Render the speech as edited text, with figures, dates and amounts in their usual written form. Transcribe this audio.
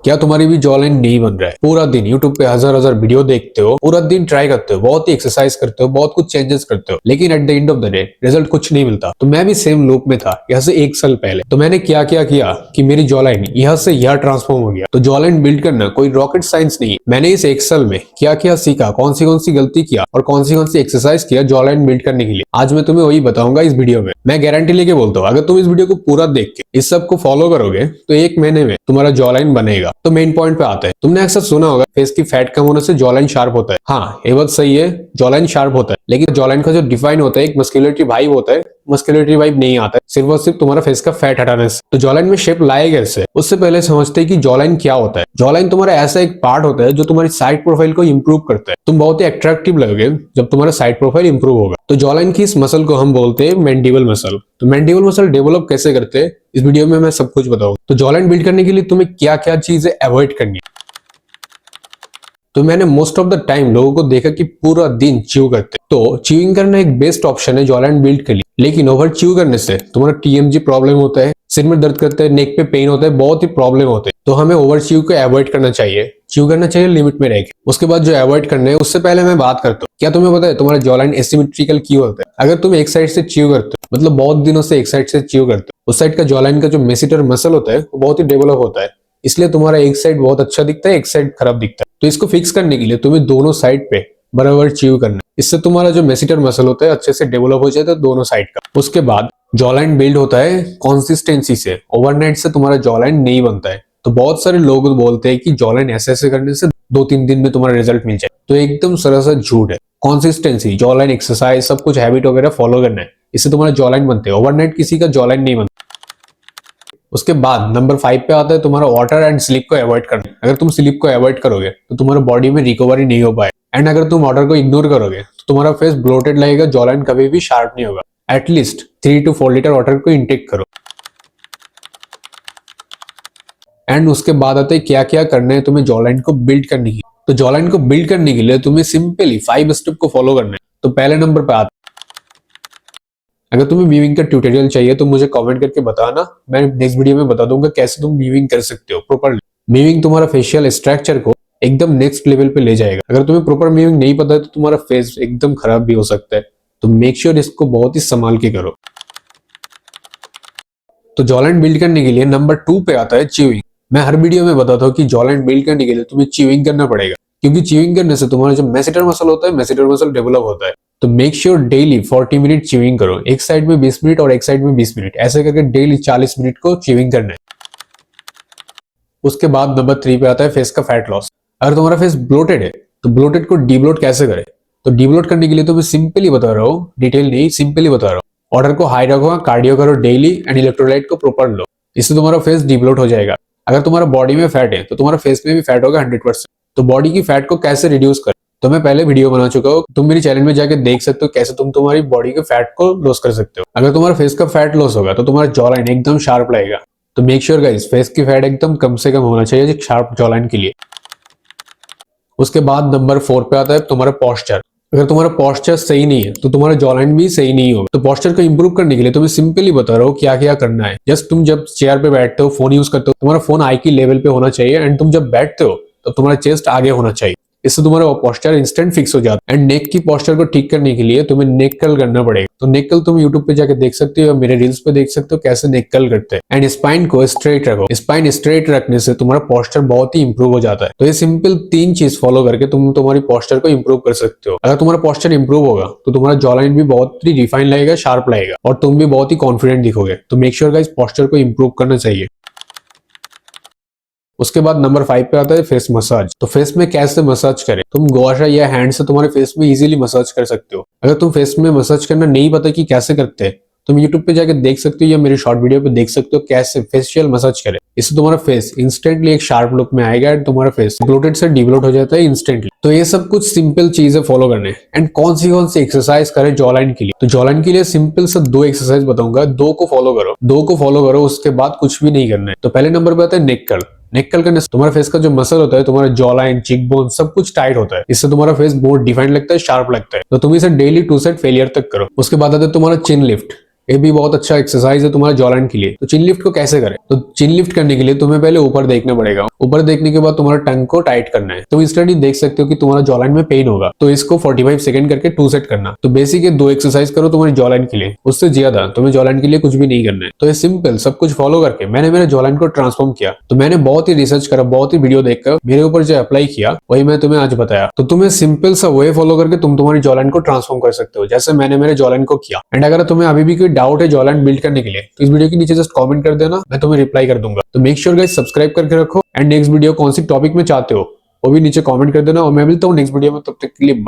क्या तुम्हारी भी जॉ लाइन नहीं बन रहा है? पूरा दिन यूट्यूब पे हजार हजार वीडियो देखते हो, पूरा दिन ट्राई करते हो, बहुत ही एक्सरसाइज करते हो, बहुत कुछ चेंजेस करते हो, लेकिन at the end of the day result कुछ नहीं मिलता। तो मैं भी सेम लूप में था यहाँ से 1 साल पहले। तो मैंने क्या क्या किया कि मेरी जॉ लाइन यहाँ से यहाँ ट्रांसफॉर्म हो गया। तो जॉ लाइन बिल्ड करना कोई रॉकेट साइंस नहीं। मैंने इस 1 साल में क्या क्या सीखा, कौन सी गलती किया और कौन सी एक्सरसाइज किया जॉ लाइन बिल्ड करने के लिए, आज मैं तुम्हें वही बताऊंगा इस वीडियो में। मैं गारंटी लेके बोलता हूँ, अगर तुम इस वीडियो को पूरा देख के इस सब को फॉलो करोगे तो 1 महीने में तुम्हारा जॉ लाइन बनेगा। तो मेन पॉइंट पे आते हैं। तुमने अक्सर सुना होगा फेस की फैट कम होने से जॉ लाइन शार्प होता है। हाँ, ये बात सही है, जॉ लाइन शार्प होता है, लेकिन जॉ लाइन का जो डिफाइन होता है एक मस्कुलरिटी वाइब होता है, मस्कुलरिटी वाइब नहीं आता है सिर्फ और सिर्फ तुम्हारा फेस का फैट हटाने से। तो जॉ लाइन में शेप लाएगा कैसे, उससे पहले समझते हैं कि जॉ लाइन क्या होता है। जॉ लाइन तुम्हारा ऐसा एक पार्ट होता है जो तुम्हारी साइड प्रोफाइल को इंप्रूव करता है। तुम बहुत ही अट्रैक्टिव लगोगे जब तुम्हारा साइड प्रोफाइल इंप्रूव होगा। तो जॉ लाइन की इस मसल को हम बोलते हैं मैंडिबल मसल। तो मैंडिबल मसल डेवलप कैसे करते हैं इस वीडियो में मैं सब कुछ बताऊंगा। तो जॉ लाइन बिल्ड करने के लिए तुम्हें क्या क्या चीजें अवॉइड करनी है। तो मैंने मोस्ट ऑफ द टाइम लोगों को देखा कि पूरा दिन च्यू करते। तो च्यूइंग करना एक बेस्ट ऑप्शन है जॉ लाइन बिल्ड के लिए, लेकिन ओवर च्यू करने से तुम्हारा टीएमजी प्रॉब्लम होता है, सिर में दर्द करता है, नेक पे पेन होता है, बहुत ही प्रॉब्लम होते हैं। तो हमें ओवर च्यू को अवॉइड करना चाहिए, च्यू करना चाहिए लिमिट में रह के। उसके बाद जो अवॉइड करना है उससे पहले मैं बात करता हूँ, क्या तुम्हें पता है तुम्हारा जॉ लाइन एसिमेट्रिकल क्यों होता है? अगर तुम एक साइड से च्यू करते हो, मतलब बहुत दिनों से एक साइड से च्यू करते हो, उस साइड का जॉ लाइन का जो मेसिटर मसल होता है वो बहुत ही डेवलप होता है, इसलिए तुम्हारा एक साइड बहुत अच्छा दिखता है, एक साइड खराब दिखता है। तो इसको फिक्स करने के लिए तुम्हें दोनों साइड पे बराबर च्यू करना है। इससे तुम्हारा जो मेसिटर मसल होता है अच्छे से डेवलप हो जाता है दोनों साइड का। उसके बाद जॉ लाइन बिल्ड होता है कंसिस्टेंसी से। ओवरनाइट से तुम्हारा जॉ लाइन नहीं बनता है। तो बहुत सारे लोग बोलते हैं कि जॉ लाइन ऐसे करने से 2-3 दिन में तुम्हारा रिजल्ट मिल जाए, तो एकदम सरासर झूठ है। कंसिस्टेंसी, जॉ लाइन, एक्सरसाइज, सब कुछ हैबिट वगैरह फॉलो करना है, इससे तुम्हारा जॉ लाइन बनते हैं। ओवरनाइट किसी का जॉ लाइन नहीं बनता। उसके बाद नंबर 5 पे आता है तुम्हारा वाटर एंड स्लीप को अवॉइड करना। अगर तुम स्लीप को अवॉइड करोगे तो तुम्हारे बॉडी में रिकवरी नहीं हो पाए, एंड अगर तुम वाटर को इग्नोर करोगे तो तुम्हारा फेस ब्लोटेड लगेगा, जॉ लाइन कभी भी शार्प नहीं होगा। एटलीस्ट 3 to 4 लीटर वाटर को इंटेक करो। एंड उसके बाद आते हैं क्या क्या करना है तुम्हें जॉ लाइन को बिल्ड करने की। तो जॉ लाइन को बिल्ड करने के लिए तुम्हें सिंपली 5 स्टेप को फॉलो करना है। तो पहले नंबर पे आता, अगर तुम्हें वीविंग का ट्यूटोरियल चाहिए तो मुझे कमेंट करके बताना, मैं नेक्स्ट वीडियो में बता दूंगा कैसे तुम वीविंग कर सकते हो प्रॉपरली। वीविंग तुम्हारा फेशियल स्ट्रक्चर को एकदम नेक्स्ट लेवल पे ले जाएगा। अगर तुम्हें प्रॉपर वीविंग नहीं पता है तो तुम्हारा फेस एकदम खराब भी हो सकता है। तो मेक श्योर इसको बहुत ही संभाल के करो। तो जॉ लाइन बिल्ड करने के लिए नंबर 2 पे आता है च्यूइंग। मैं हर वीडियो में बताता हूँ कि जॉ लाइन बिल्ड करने के लिए तुम्हें च्यूइंग करना पड़ेगा, क्योंकि च्यूइंग करने से तुम्हारा जो मेसिटर मसल होता है, मेसिटर मसल डेवलप होता है। तो make sure daily 40 minute chewing करो। एक साइड में 20 मिनट और एक साइड में 20 मिनट, ऐसे करके डेली 40 मिनट को च्यूइंग करना है। उसके बाद नंबर 3 पे आता है फेस का फैट लॉस। अगर तुम्हारा फेस ब्लोटेड है तो ब्लोटेड को डीब्लोट कैसे करें। तो डीब्लोट करने के लिए तो मैं सिंपली बता रहा हूँ, डिटेल नहीं, सिंपली बता रहा हूँ। वाटर को हाई रखो, कार्डियो करो डेली, एंड इलेक्ट्रोलाइट को प्रॉपर लो, इससे तुम्हारा फेस डीब्लोट हो जाएगा। अगर तुम्हारा बॉडी में फैट है तो तुम्हारा फेस में भी फैट होगा 100%। तो बॉडी की फैट को कैसे रिड्यूस करें, तो मैं पहले वीडियो बना चुका हूँ, तुम मेरी चैनल में जाके देख सकते हो कैसे तुम तुम्हारी बॉडी के फैट को लॉस कर सकते हो। अगर तुम्हारा फेस का फैट लॉस होगा तो तुम्हारा जॉ लाइन एकदम शार्प लगेगा। तो मेक श्योर गाइस फेस की फैट एकदम कम से कम होना चाहिए शार्प जॉ लाइन के लिए। उसके बाद नंबर 4 पे आता है तुम्हारा पोस्चर। अगर तुम्हारा पोस्चर सही नहीं है तो तुम्हारा जॉ लाइन भी सही नहीं होगा। तो पोस्चर को इंप्रूव करने के लिए तुम्हें सिंपली बता रहा हूँ क्या क्या करना है। जस्ट तुम जब चेयर पे बैठते हो, फोन यूज करते हो, तुम्हारा फोन आई की लेवल पे होना चाहिए, एंड तुम जब बैठते हो तो तुम्हारा चेस्ट आगे होना चाहिए, इससे तुम्हारा पोस्चर इंस्टेंट फिक्स हो जाता है। एंड नेक की पोस्चर को ठीक करने के लिए तुम्हें नेक कर्ल करना पड़ेगा। तो नेक कर्ल तुम यूट्यूब पे जाके देख सकते हो या मेरे रील्स पे देख सकते हो कैसे नेक कर्ल करते हैं। एंड स्पाइन को स्ट्रेट रखो, स्पाइन स्ट्रेट रखने से तुम्हारा पोस्चर बहुत ही इंप्रूव हो जाता है। तो ये सिंपल 3 चीज फॉलो करके तुम तुम्हारी पोस्चर को इंप्रूव कर सकते हो। अगर तुम्हारा पोस्चर इंप्रूव होगा तो तुम्हारा जॉ लाइन भी बहुत ही रिफाइन लगेगा, शार्प लगेगा, और तुम भी बहुत ही कॉन्फिडेंट दिखोगे। तो मेक श्योर गाइस पोस्चर को इंप्रूव करना चाहिए। उसके बाद नंबर 5 पे आता है फेस मसाज। तो फेस में कैसे मसाज करें, तुम गुआशा या हैंड से तुम्हारे फेस में इजीली मसाज कर सकते हो। अगर तुम फेस में मसाज करना नहीं पता कि कैसे करते हैं, तुम यूट्यूब पे जाके देख सकते हो या मेरी शॉर्ट वीडियो पे देख सकते हो कैसे फेशियल मसाज करें। इससे तुम्हारा फेस इंस्टेंटली एक शार्प लुक में आएगा, एंड तुम्हारा फेस ब्लोटेड से डिब्लोट हो जाता है इंस्टेंटली। तो ये सब कुछ सिंपल चीजें फॉलो करने। एंड कौन सी एक्सरसाइज करें जॉ लाइन के लिए, तो जॉ लाइन के लिए सिंपल से 2 एक्सरसाइज बताऊंगा, 2 को फॉलो करो, 2 को फॉलो करो, उसके बाद कुछ भी नहीं करना है। तो पहले नंबर पे आता है नेक कर्ल। नेक कर्ल करने से तुम्हारा फेस का जो मसल होता है, तुम्हारा जॉ लाइन, चीक बोन, सब कुछ टाइट होता है, इससे तुम्हारा फेस बहुत डिफाइंड लगता है, शार्प लगता है। तो तुम इसे डेली 2 सेट फेलियर तक करो। उसके बाद आता है तुम्हारा चिन लिफ्ट। ये भी बहुत अच्छा एक्सरसाइज है तुम्हारे जॉलाइन के लिए। तो चिन लिफ्ट को कैसे करें? तो चिन लिफ्ट करने के लिए तुम्हें पहले ऊपर देखना पड़ेगा। ऊपर देखने के बाद तुम्हारा टंग को टाइट करना है। तुम इंस्टेंटली देख सकते हो कि तुम्हारा जॉलाइन में पेन होगा, तो इसको 45 सेकंड करके 2 सेट करना। तो बेसिक ये 2 एक्सरसाइज करो तुम्हारी जॉलाइन के लिए, उससे ज्यादा तुम्हें जॉलाइन के लिए कुछ भी नहीं करना है। तो ये सिंपल सब कुछ फॉलो करके मैंने मेरे जॉलाइन को ट्रांसफॉर्म किया। तो मैंने बहुत ही रिसर्च करा, बहुत ही वीडियो देखकर मेरे ऊपर जो अप्लाई किया वही मैं तुम्हें आज बताया। तो तुम्हें सिंपल सा वे फॉलो करके तुम तुम्हारी जॉलाइन को ट्रांसफॉर्म कर सकते हो, जैसे मैंने मेरे जॉलाइन को किया। एंड अगर तुम्हें अभी भी कोई डाउट है जॉलाइन बिल्ड करने के लिए, तो इस वीडियो के नीचे जस्ट कमेंट कर देना, मैं तुम्हें रिप्लाई कर दूंगा। तो मेक श्योर गाइस सब्सक्राइब करके रखो। एंड नेक्स्ट वीडियो कौन सी टॉपिक में चाहते हो वो भी नीचे कमेंट कर देना, और मैं मिलता हूँ नेक्स्ट वीडियो में। तब तक के लिए बाय।